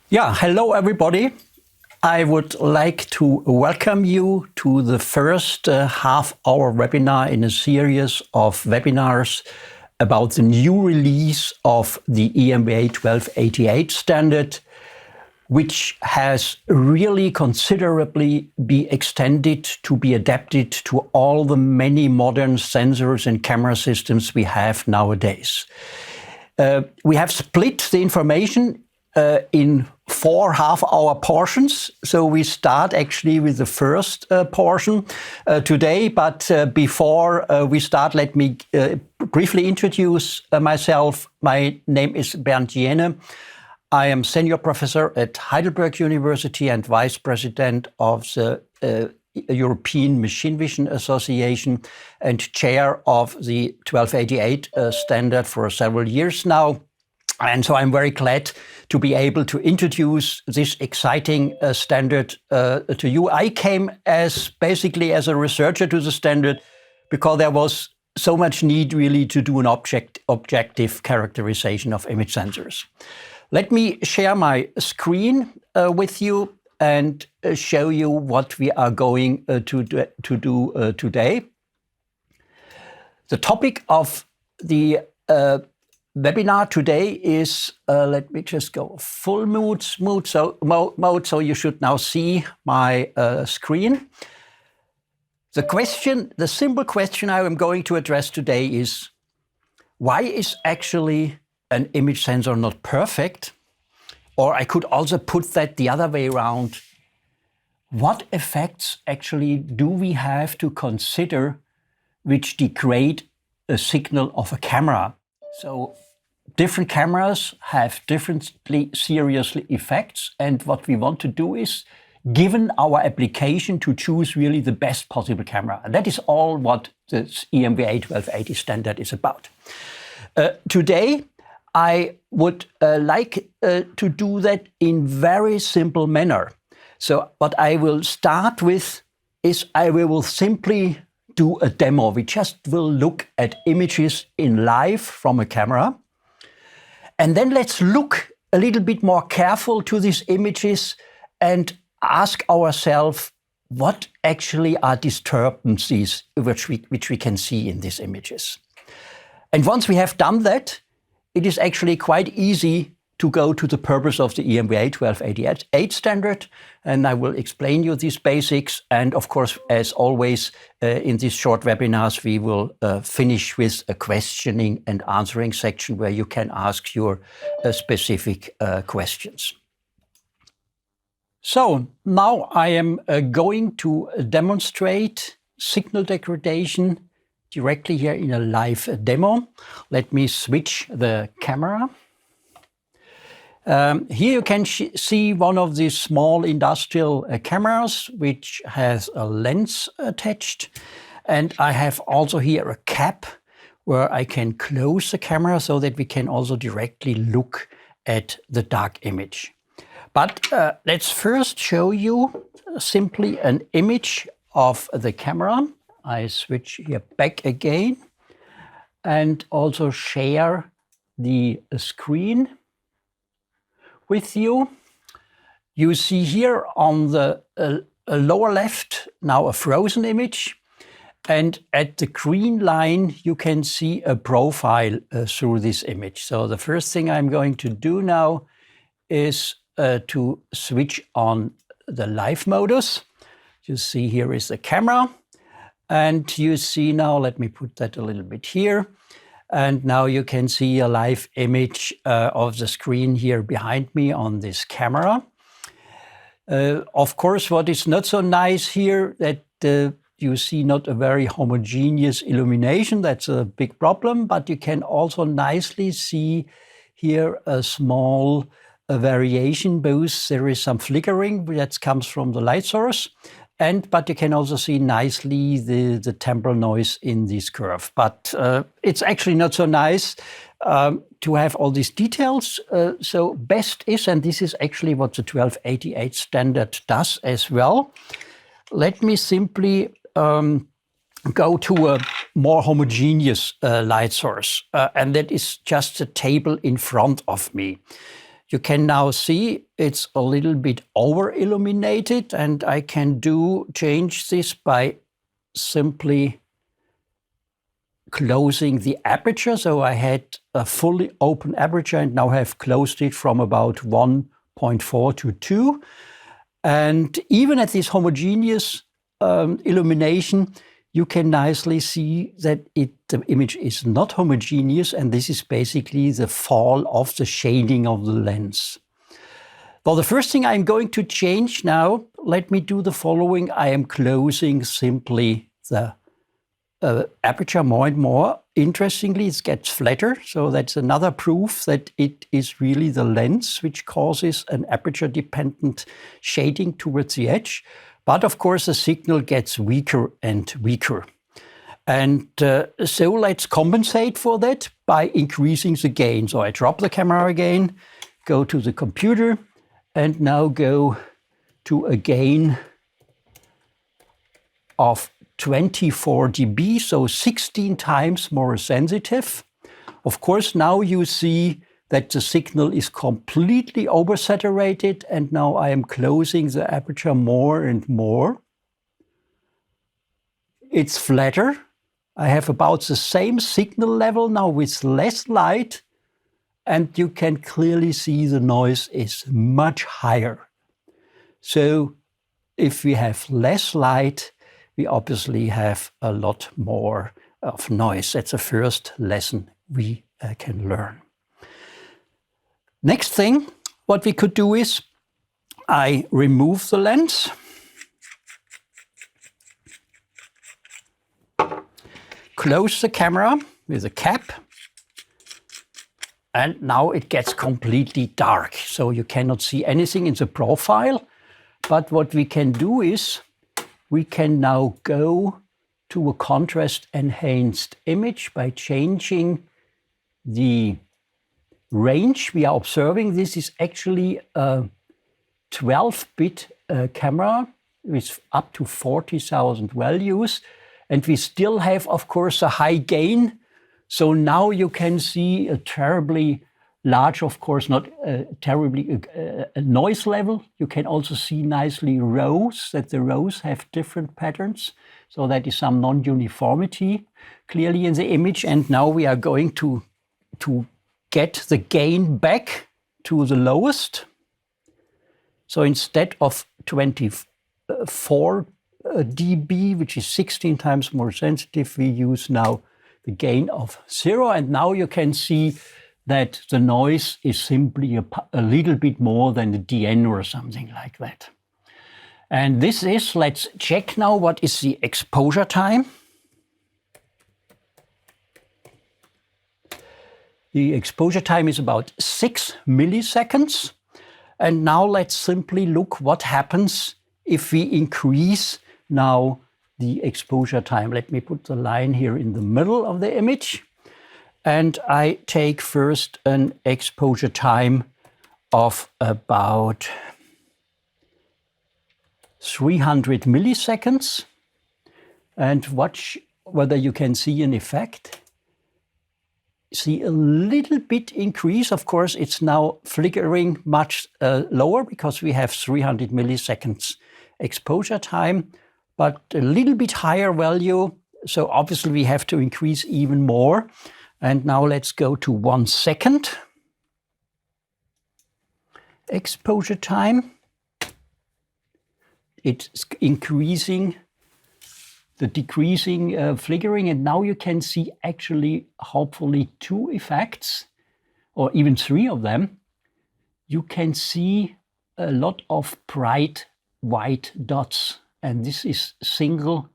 Yeah, hello everybody. I would like to welcome you to the first half-hour webinar in a series of webinars about the new release of the EMEA 1288 standard, which has really considerably be extended to be adapted to all the many modern sensors and camera systems we have nowadays. We have split the information in 4 half-hour portions. So we start actually with the first portion today. But before we start, let me briefly introduce myself. My name is Bernd Jene. I am senior professor at Heidelberg University and vice president of the European Machine Vision Association and chair of the 1288 standard for several years now. And so I'm very glad to be able to introduce this exciting standard to you. I came basically as a researcher to the standard because there was so much need really to do an objective characterization of image sensors. Let me share my screen with you and show you what we are going to do today. The topic of the webinar today is, let me just go full mode so you should now see my screen. The simple question I am going to address today is, why is actually an image sensor not perfect? Or I could also put that the other way around. What effects actually do we have to consider which degrade a signal of a camera? So different cameras have differently serious effects, and what we want to do is, given our application, to choose really the best possible camera. And that is all what the EMEA 1280 standard is about. Today, I would like to do that in very simple manner. So what I will start with is I will simply do a demo. We just will look at images in live from a camera. And then let's look a little bit more careful to these images and ask ourselves what actually are disturbances which we can see in these images. And once we have done that, it is actually quite easy to go to the purpose of the EMEA 1288 standard, and I will explain you these basics. And of course, as always, in these short webinars, we will finish with a questioning and answering section where you can ask your specific questions. So now I am going to demonstrate signal degradation directly here in a live demo. Let me switch the camera. Here you can see one of these small industrial cameras which has a lens attached, and I have also here a cap where I can close the camera so that we can also directly look at the dark image. But let's first show you simply an image of the camera. I switch here back again and also share the screen with you. You see here on the lower left now a frozen image, and at the green line you can see a profile through this image. So the first thing I'm going to do now is to switch on the live modus. You see here is the camera, and you see now, let me put that a little bit here. And now you can see a live image of the screen here behind me on this camera. Of course, what is not so nice here, that you see not a very homogeneous illumination. That's a big problem, but you can also nicely see here a small variation. Both there is some flickering that comes from the light source, but you can also see nicely the temporal noise in this curve. But it's actually not so nice to have all these details. So best is, and this is actually what the 1288 standard does as well. Let me simply go to a more homogeneous light source, and that is just the table in front of me. You can now see it's a little bit over illuminated, and I can change this by simply closing the aperture. So I had a fully open aperture and now have closed it from about 1.4 to 2. And even at this homogeneous illumination, you can nicely see that the image is not homogeneous, and this is basically the fall of the shading of the lens. Well, the first thing I'm going to change now, let me do the following. I am closing simply the aperture more and more. Interestingly, it gets flatter, so that's another proof that it is really the lens which causes an aperture-dependent shading towards the edge. But of course, the signal gets weaker and weaker. And so let's compensate for that by increasing the gain. So I drop the camera again, go to the computer, and now go to a gain of 24 dB, so 16 times more sensitive. Of course, now you see that the signal is completely oversaturated, and now I am closing the aperture more and more. It's flatter. I have about the same signal level now with less light, and you can clearly see the noise is much higher. So if we have less light, we obviously have a lot more of noise. That's the first lesson we can learn. Next thing, what we could do is I remove the lens, close the camera with a cap, and now it gets completely dark, so you cannot see anything in the profile. But what we can do is we can now go to a contrast-enhanced image by changing the range we are observing. This is actually a 12-bit camera with up to 40,000 values. And we still have, of course, a high gain. So now you can see a terribly large, of course, not terribly a noise level. You can also see nicely rows, that the rows have different patterns. So that is some non-uniformity clearly in the image. And now we are going to get the gain back to the lowest. So instead of 24 dB, which is 16 times more sensitive, we use now the gain of 0. And now you can see that the noise is simply a little bit more than the DN or something like that. And this is, let's check now, what is the exposure time. The exposure time is about 6 milliseconds. And now let's simply look what happens if we increase now the exposure time. Let me put the line here in the middle of the image. And I take first an exposure time of about 300 milliseconds. And watch whether you can see an effect. See a little bit increase. Of course, it's now flickering much lower because we have 300 milliseconds exposure time, but a little bit higher value. So obviously we have to increase even more. And now let's go to 1 second. Exposure time. It's increasing, the decreasing flickering, and now you can see actually hopefully 2 effects, or even 3 of them. You can see a lot of bright white dots, and this is single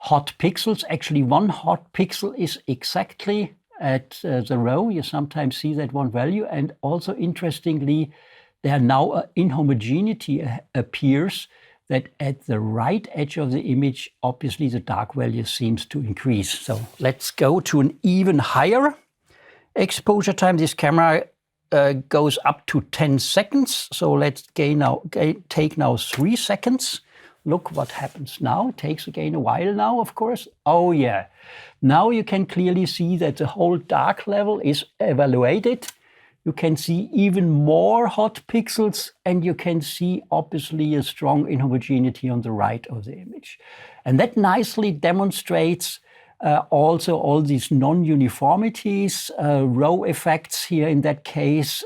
hot pixels. Actually, 1 hot pixel is exactly at the row. You sometimes see that one value, and also interestingly, there now inhomogeneity appears, that at the right edge of the image, obviously the dark value seems to increase. So let's go to an even higher exposure time. This camera goes up to 10 seconds. So let's take now 3 seconds. Look what happens now. It takes again a while now, of course. Oh yeah. Now you can clearly see that the whole dark level is evaluated. you can see even more hot pixels, and you can see obviously a strong inhomogeneity on the right of the image. And that nicely demonstrates also all these non-uniformities, row effects here in that case,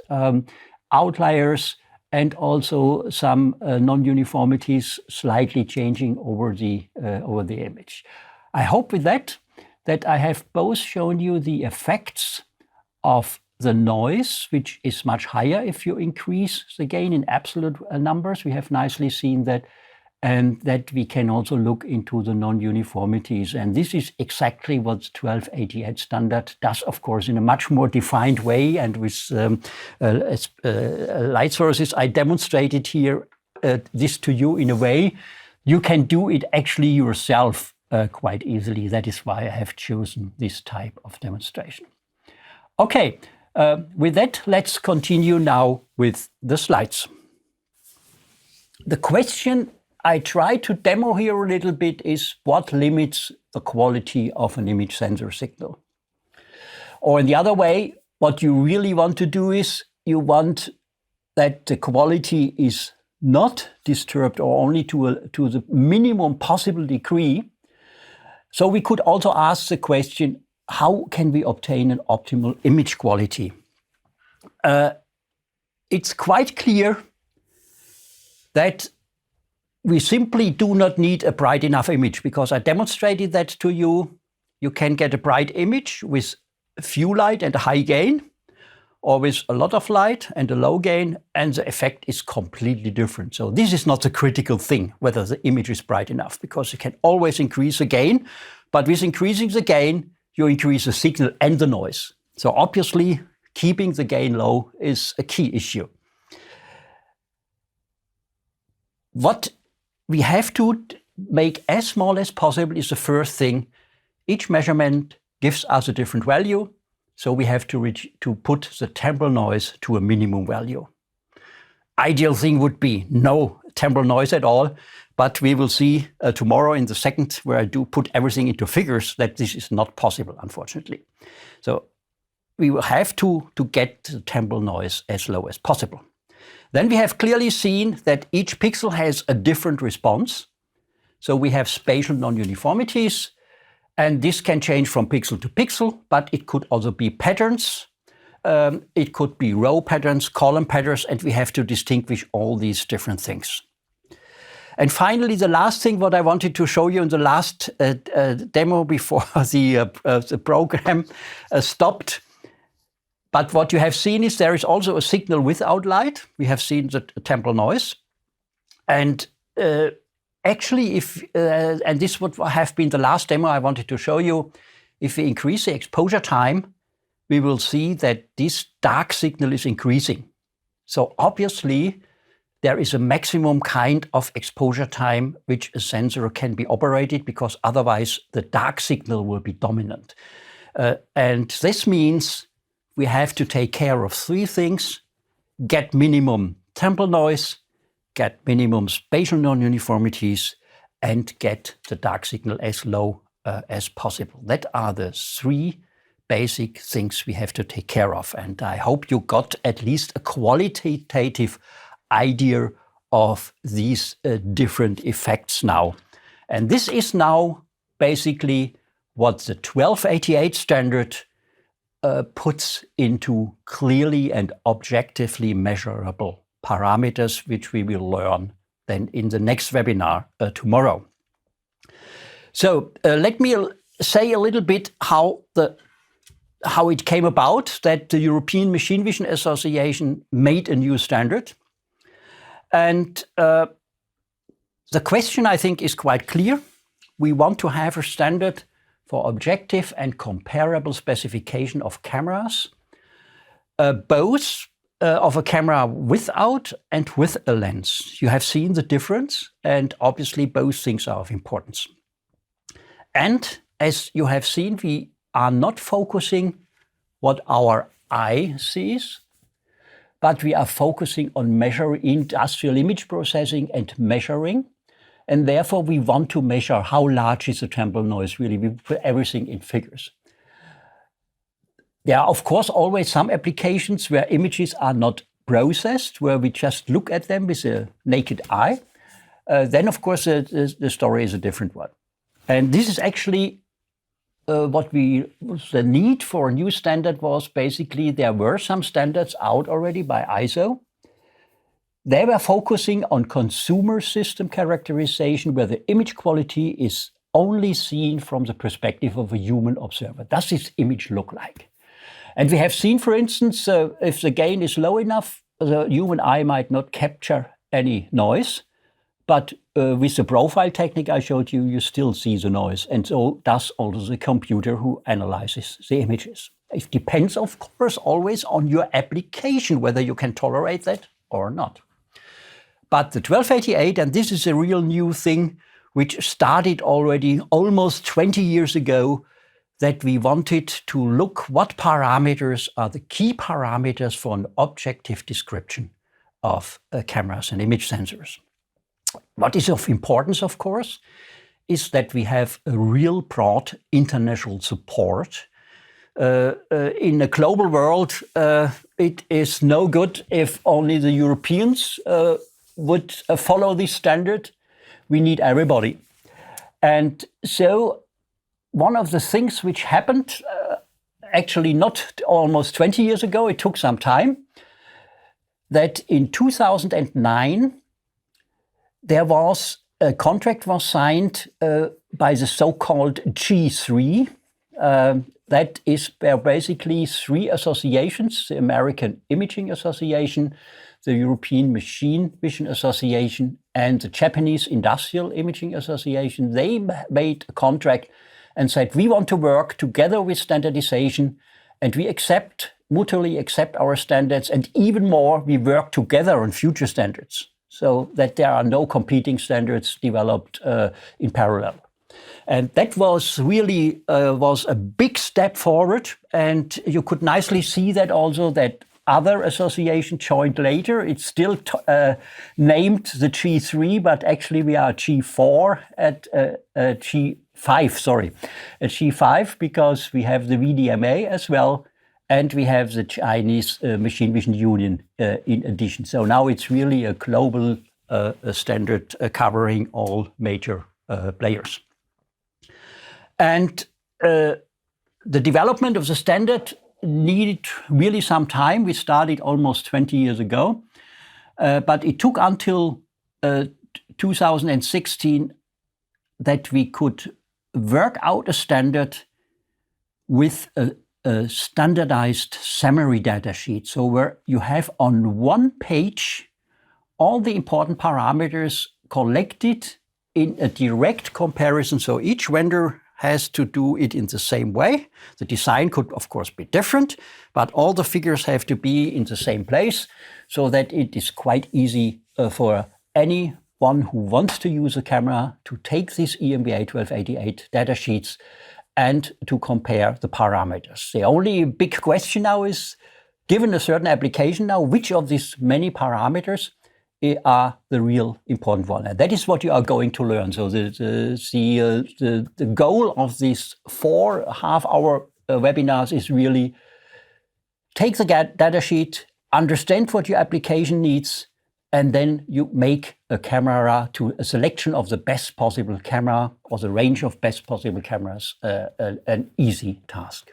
outliers, and also some non-uniformities slightly changing over the image. I hope with that I have both shown you the effects of the noise, which is much higher if you increase the gain in absolute numbers. We have nicely seen that, and that we can also look into the non-uniformities. And this is exactly what 1288 standard does, of course, in a much more defined way and with light sources. I demonstrated here this to you in a way. You can do it actually yourself quite easily. That is why I have chosen this type of demonstration. Okay, with that, let's continue now with the slides. The question I try to demo here a little bit is what limits the quality of an image sensor signal. Or in the other way, what you really want to do is you want that the quality is not disturbed or only to the minimum possible degree. So we could also ask the question, how can we obtain an optimal image quality? It's quite clear that we simply do not need a bright enough image, because I demonstrated that to you. You can get a bright image with few light and a high gain, or with a lot of light and a low gain, and the effect is completely different. So this is not the critical thing, whether the image is bright enough, because you can always increase the gain, but with increasing the gain, you increase the signal and the noise. So obviously, keeping the gain low is a key issue. What we have to make as small as possible is the first thing. Each measurement gives us a different value, so we have to put the temporal noise to a minimum value. Ideal thing would be no temporal noise at all, but we will see tomorrow in the second, where I do put everything into figures, that this is not possible, unfortunately. So we will have to get the temporal noise as low as possible. Then we have clearly seen that each pixel has a different response. So we have spatial non-uniformities, and this can change from pixel to pixel, but it could also be patterns. It could be row patterns, column patterns, and we have to distinguish all these different things. And finally, the last thing what I wanted to show you in the last demo before the program stopped. But what you have seen is there is also a signal without light. We have seen the temporal noise. And actually, and this would have been the last demo I wanted to show you, if we increase the exposure time, we will see that this dark signal is increasing. So obviously, there is a maximum kind of exposure time which a sensor can be operated, because otherwise the dark signal will be dominant. And this means we have to take care of three things: get minimum temporal noise, get minimum spatial non-uniformities, and get the dark signal as low as possible. That are the three basic things we have to take care of. And I hope you got at least a qualitative idea of these different effects now. And this is now basically what the 1288 standard puts into clearly and objectively measurable parameters, which we will learn then in the next webinar tomorrow. So let me say a little bit how it came about that the European Machine Vision Association made a new standard. And the question, I think, is quite clear. We want to have a standard for objective and comparable specification of cameras, both of a camera without and with a lens. You have seen the difference, and obviously both things are of importance. And as you have seen, we are not focusing what our eye sees, but we are focusing on measuring industrial image processing and measuring. And therefore, we want to measure how large is the temporal noise really. We put everything in figures. There are, of course, always some applications where images are not processed, where we just look at them with a naked eye. Then, of course, the story is a different one. And this is actually the need for a new standard was basically there were some standards out already by ISO. They were focusing on consumer system characterization where the image quality is only seen from the perspective of a human observer. Does this image look like? And we have seen, for instance, if the gain is low enough, the human eye might not capture any noise. But with the profile technique I showed you, you still see the noise. And so does also the computer who analyzes the images. It depends, of course, always on your application, whether you can tolerate that or not. But the 1288, and this is a real new thing, which started already almost 20 years ago, that we wanted to look what parameters are the key parameters for an objective description of cameras and image sensors. What is of importance, of course, is that we have a real broad international support. In a global world, it is no good if only the Europeans would follow this standard. We need everybody. And so one of the things which happened, actually not almost 20 years ago, it took some time, that in 2009, there was a contract was signed by the so-called G3. That is basically three associations: the American Imaging Association, the European Machine Vision Association, and the Japanese Industrial Imaging Association. They made a contract and said, we want to work together with standardization, and we mutually accept our standards, and even more, we work together on future standards, so that there are no competing standards developed in parallel. And that was really was a big step forward. And you could nicely see that also that other associations joined later. It's still named the G3, but actually we are G4 at G5, at G5, because we have the VDMA as well. And we have the Chinese Machine Vision Union in addition. So now it's really a global standard covering all major players. And the development of the standard needed really some time. We started almost 20 years ago, but it took until 2016 that we could work out a standard with a standardized summary data sheet. So where you have on one page all the important parameters collected in a direct comparison. So each vendor has to do it in the same way. The design could, of course, be different, but all the figures have to be in the same place so that it is quite easy for anyone who wants to use a camera to take these EMBA 1288 data sheets and to compare the parameters. The only big question now is, given a certain application now, which of these many parameters are the real important one? And that is what you are going to learn. So the goal of these 4 half-hour webinars is really take the data sheet, understand what your application needs, and then you make a camera to a selection of the best possible camera or the range of best possible cameras, an easy task.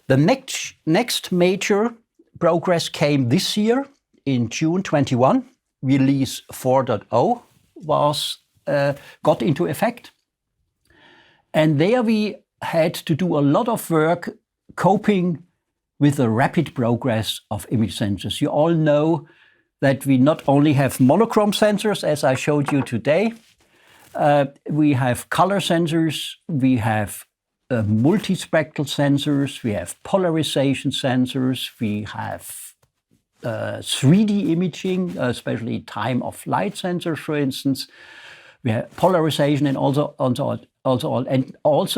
The next major progress came this year in June 21. Release 4.0 was got into effect. And there we had to do a lot of work coping with the rapid progress of image sensors. You all know that we not only have monochrome sensors, as I showed you today, we have color sensors, we have multispectral sensors, we have polarization sensors, we have 3D imaging, especially time of flight sensors, for instance. We have polarization and also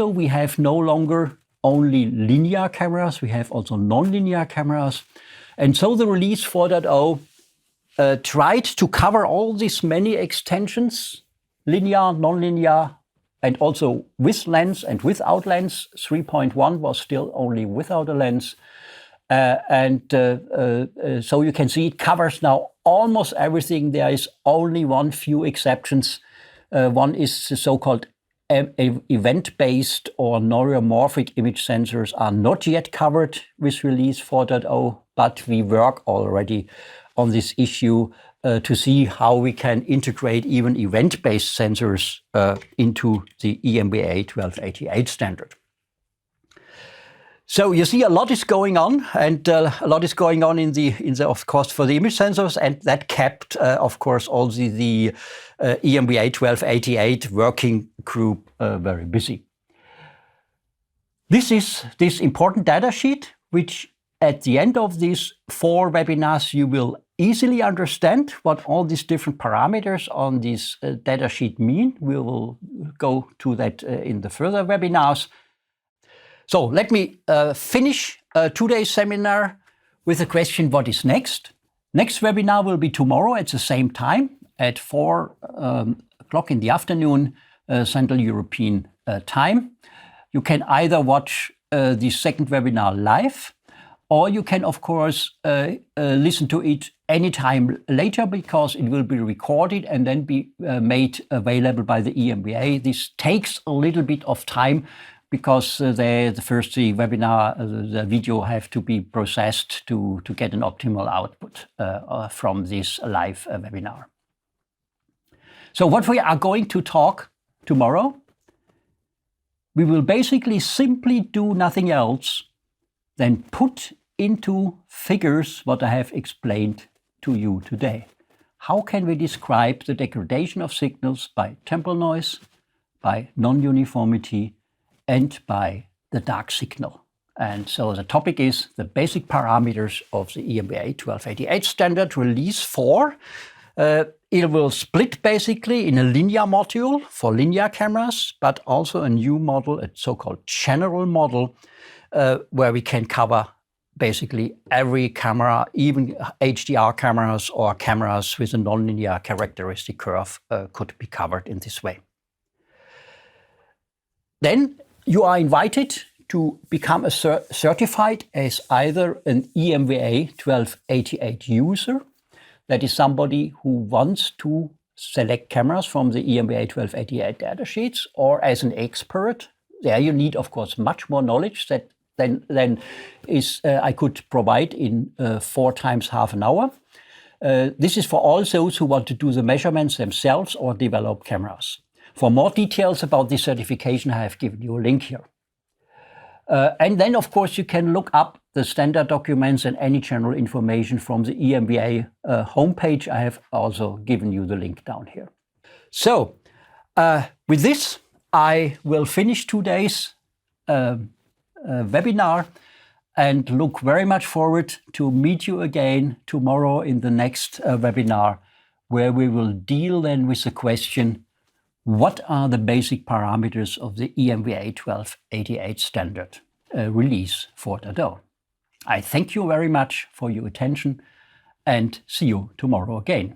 we have no longer only linear cameras, we have also non-linear cameras. And so the release 4.0 tried to cover all these many extensions, linear, non-linear, and also with lens and without lens. 3.1 was still only without a lens. So you can see it covers now almost everything. There is only one few exceptions. One is the so-called event-based or neuromorphic image sensors are not yet covered with release 4.0, but we work already on this issue to see how we can integrate even event-based sensors into the EMBA 1288 standard. So you see, a lot is going on, and a lot is going on in the of course for the image sensors, and that kept of course also the EMBA 1288 working group very busy. This is this important data sheet, which at the end of these 4 webinars you will easily understand what all these different parameters on this data sheet mean. We will go to that in the further webinars. So let me finish today's seminar with a question: what is next? Next webinar will be tomorrow at the same time at 4 o'clock in the afternoon, Central European time. You can either watch the second webinar live, or you can, of course, listen to it anytime later, because it will be recorded and then be made available by the EMBA. This takes a little bit of time, because the webinar, the video have to be processed to get an optimal output from this live webinar. So what we are going to talk tomorrow, we will basically simply do nothing else than put into figures what I have explained to you today. How can we describe the degradation of signals by temporal noise, by non-uniformity, and by the dark signal? And so the topic is the basic parameters of the EMBA 1288 standard release 4. It will split basically in a linear module for linear cameras, but also a new model, a so-called general model, where we can cover basically every camera, even HDR cameras or cameras with a nonlinear characteristic curve could be covered in this way. Then you are invited to become certified as either an EMBA 1288 user, that is somebody who wants to select cameras from the EMBA 1288 datasheets, or as an expert. There you need, of course, much more knowledge than I could provide in 4 times half an hour. This is for all those who want to do the measurements themselves or develop cameras. For more details about this certification, I have given you a link here. And then, of course, you can look up the standard documents and any general information from the EMBA homepage. I have also given you the link down here. So, with this, I will finish today's webinar and look very much forward to meet you again tomorrow in the next webinar, where we will deal then with the question: what are the basic parameters of the EMBA 1288 standard release 4.0? I thank you very much for your attention and see you tomorrow again.